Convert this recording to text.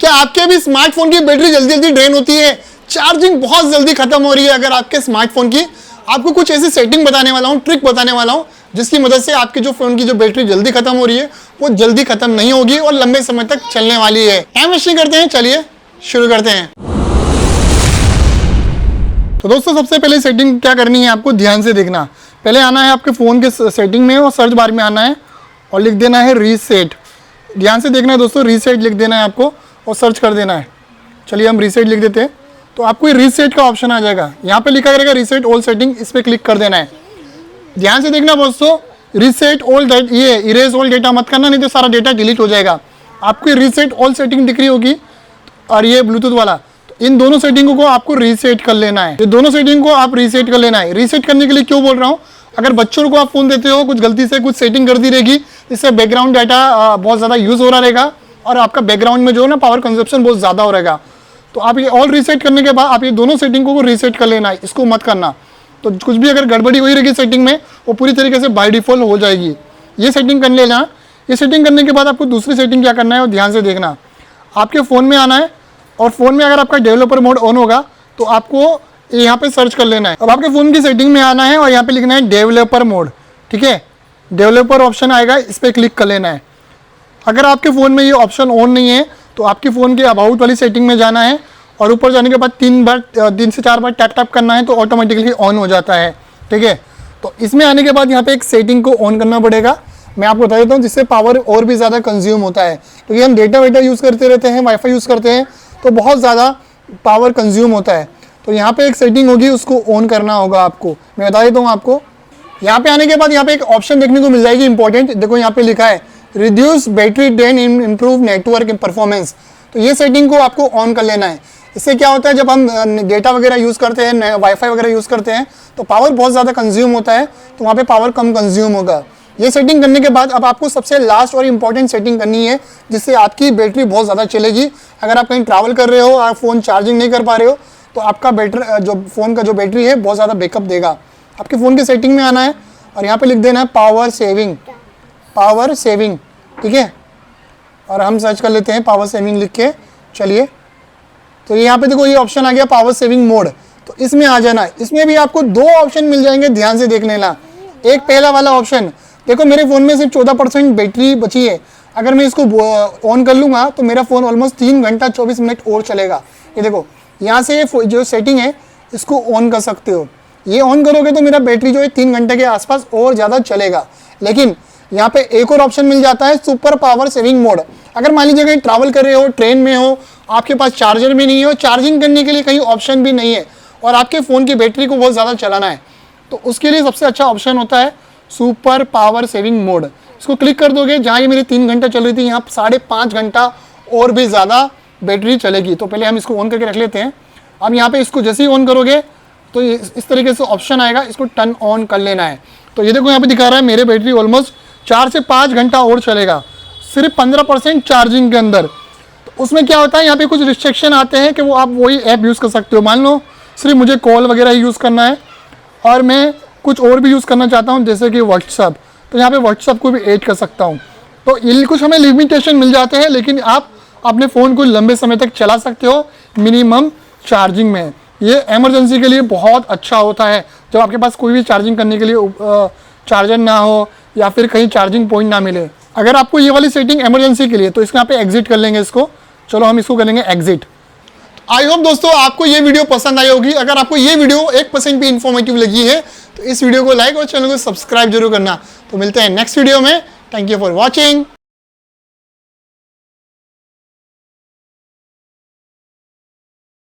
क्या आपके भी स्मार्टफोन की बैटरी जल्दी जल्दी ड्रेन होती है, चार्जिंग बहुत जल्दी खत्म हो रही है? अगर आपके स्मार्टफोन की, आपको कुछ ऐसी सेटिंग बताने वाला हूँ, ट्रिक बताने वाला हूँ, जिसकी मदद से आपके जो फोन की जो बैटरी जल्दी खत्म हो रही है वो जल्दी खत्म नहीं होगी और लंबे समय तक चलने वाली है। टाइम वेस्ट नहीं करते हैं, चलिए शुरू करते हैं। तो दोस्तों सबसे पहले सेटिंग क्या करनी है, आपको ध्यान से देखना। पहले आना है आपके फ़ोन के सेटिंग में और सर्च बार में आना है और लिख देना है रीसेट। ध्यान से देखना है दोस्तों, रीसेट लिख देना है आपको और सर्च कर देना है। चलिए हम रीसेट लिख देते हैं तो आपको ये रीसेट का ऑप्शन आ जाएगा। यहाँ पे लिखा रहेगा रीसेट ऑल सेटिंग, इस पर क्लिक कर देना है। ध्यान से देखना दोस्तों, रीसेट ऑल डेटा, ये इरेज ऑल डेटा मत करना, नहीं तो सारा डेटा डिलीट हो जाएगा। आपको रीसेट ऑल सेटिंग दिख रही होगी और ये ब्लूटूथ वाला, तो इन दोनों सेटिंगों को आपको रीसेट कर लेना है। ये दोनों सेटिंग को आप रीसेट कर लेना है। रीसेट करने के लिए क्यों बोल रहा हूँ, अगर बच्चों को आप फोन देते हो, कुछ गलती से कुछ सेटिंग कर दी रहेगी, इससे बैकग्राउंड डाटा बहुत ज़्यादा यूज़ हो रहा रहेगा और आपका बैकग्राउंड में जो है ना पावर कंजप्शन बहुत ज़्यादा हो रहेगा। तो आप ये ऑल रीसेट करने के बाद आप ये दोनों सेटिंगों को रीसेट कर लेना है, इसको मत करना। तो कुछ भी अगर गड़बड़ी हुई रहेगी सेटिंग में, वो पूरी तरीके से बाय डिफॉल्ट हो जाएगी। ये सेटिंग कर लेना। ये सेटिंग करने के बाद आपको दूसरी सेटिंग क्या करना है, और ध्यान से देखना। आपके फ़ोन में आना है और फ़ोन में अगर आपका डेवलपर मोड ऑन होगा तो आपको यहाँ पे सर्च कर लेना है। अब आपके फ़ोन की सेटिंग में आना है और यहाँ पे लिखना है डेवलपर मोड। ठीक है, डेवलपर ऑप्शन आएगा, इस पर क्लिक कर लेना है। अगर आपके फ़ोन में ये ऑप्शन ऑन नहीं है तो आपके फ़ोन के अबाउट वाली सेटिंग में जाना है और ऊपर जाने के बाद 3 से 4 बार टैप टैप करना है तो ऑटोमेटिकली ऑन हो जाता है। ठीक है, तो इसमें आने के बाद यहाँ पे एक सेटिंग को ऑन करना पड़ेगा। मैं आपको बता देता हूँ, जिससे पावर और भी ज़्यादा कंज्यूम होता है, क्योंकि हम डेटा वेटा यूज़ करते रहते हैं, वाईफाई यूज़ करते हैं, तो बहुत ज़्यादा पावर कंज्यूम होता है। तो यहाँ पे एक सेटिंग होगी, उसको ऑन करना होगा आपको। मैं बता देता हूँ आपको। यहाँ पे आने के बाद यहाँ पे एक ऑप्शन देखने को मिल जाएगी इंपॉर्टेंट। देखो यहाँ पे लिखा है reduce battery drain, improve network performance. तो ये सेटिंग को आपको ऑन कर लेना है। इससे क्या होता है, जब हम डेटा वगैरह यूज़ करते हैं, वाईफाई वगैरह यूज़ करते हैं, तो पावर बहुत ज़्यादा कंज्यूम होता है, तो वहाँ पे पावर कम कंज्यूम होगा। ये सेटिंग करने के बाद अब आपको सबसे लास्ट और इम्पॉर्टेंट सेटिंग करनी है, जिससे आपकी बैटरी बहुत ज़्यादा चलेगी। अगर आप कहीं ट्रैवल कर रहे हो, आप फ़ोन चार्जिंग नहीं कर पा रहे हो, तो आपका बैटरी जो फ़ोन का जो बैटरी है बहुत ज़्यादा बैकअप देगा। आपके फ़ोन की सेटिंग में आना है और यहाँ पर लिख देना है पावर सेविंग, पावर सेविंग। ठीक है, और हम सर्च कर लेते हैं पावर सेविंग लिख के। चलिए, तो यहाँ पे देखो ये ऑप्शन आ गया पावर सेविंग मोड, तो इसमें आ जाना है। इसमें भी आपको 2 ऑप्शन मिल जाएंगे, ध्यान से देख लेना। एक पहला वाला ऑप्शन, देखो मेरे फ़ोन में सिर्फ 14% बैटरी बची है। अगर मैं इसको ऑन कर लूँगा तो मेरा फ़ोन ऑलमोस्ट 3 घंटा 24 मिनट और चलेगा। ये देखो यहाँ से जो सेटिंग है इसको ऑन कर सकते हो। ये ऑन करोगे तो मेरा बैटरी जो है 3 घंटे के आसपास और ज़्यादा चलेगा। लेकिन यहाँ पे एक और ऑप्शन मिल जाता है सुपर पावर सेविंग मोड। अगर मान लीजिए कहीं ट्रैवल कर रहे हो, ट्रेन में हो, आपके पास चार्जर भी नहीं हो, चार्जिंग करने के लिए कहीं ऑप्शन भी नहीं है और आपके फ़ोन की बैटरी को बहुत ज़्यादा चलाना है, तो उसके लिए सबसे अच्छा ऑप्शन होता है सुपर पावर सेविंग मोड। इसको क्लिक कर दोगे, जहाँ ये मेरी 3 घंटा चल रही थी, यहाँ 5.5 घंटा और भी ज़्यादा बैटरी चलेगी। तो पहले हम इसको ऑन करके रख लेते हैं। अब यहाँ पे इसको जैसे ही ऑन करोगे तो इस तरीके से ऑप्शन आएगा, इसको टर्न ऑन कर लेना है। तो ये देखो यहाँ पे दिखा रहा है मेरे बैटरी ऑलमोस्ट 4 से 5 घंटा और चलेगा, सिर्फ 15% चार्जिंग के अंदर। तो उसमें क्या होता है, यहाँ पे कुछ रिस्ट्रिक्शन आते हैं कि वो आप वही ऐप यूज़ कर सकते हो। मान लो सिर्फ मुझे कॉल वगैरह यूज़ करना है और मैं कुछ और भी यूज़ करना चाहता हूँ, जैसे कि व्हाट्सअप, तो यहाँ पे व्हाट्सअप को भी ऐड कर सकता हूँ। तो ये कुछ हमें लिमिटेशन मिल जाते हैं, लेकिन आप अपने फ़ोन को लंबे समय तक चला सकते हो मिनिमम चार्जिंग में। ये एमरजेंसी के लिए बहुत अच्छा होता है, जब आपके पास कोई भी चार्जिंग करने के लिए चार्जर ना हो या फिर कहीं चार्जिंग पॉइंट ना मिले। अगर आपको ये वाली सेटिंग एमरजेंसी के लिए, तो इसको यहाँ पे एग्जिट कर लेंगे इसको। चलो हम इसको करेंगे एग्जिट। आई होप दोस्तों आपको ये वीडियो पसंद आई होगी। अगर आपको ये वीडियो 1% भी इंफॉर्मेटिव लगी है तो इस वीडियो को लाइक और चैनल को सब्सक्राइब जरूर करना। तो मिलते हैं नेक्स्ट वीडियो में। Thank you for watching.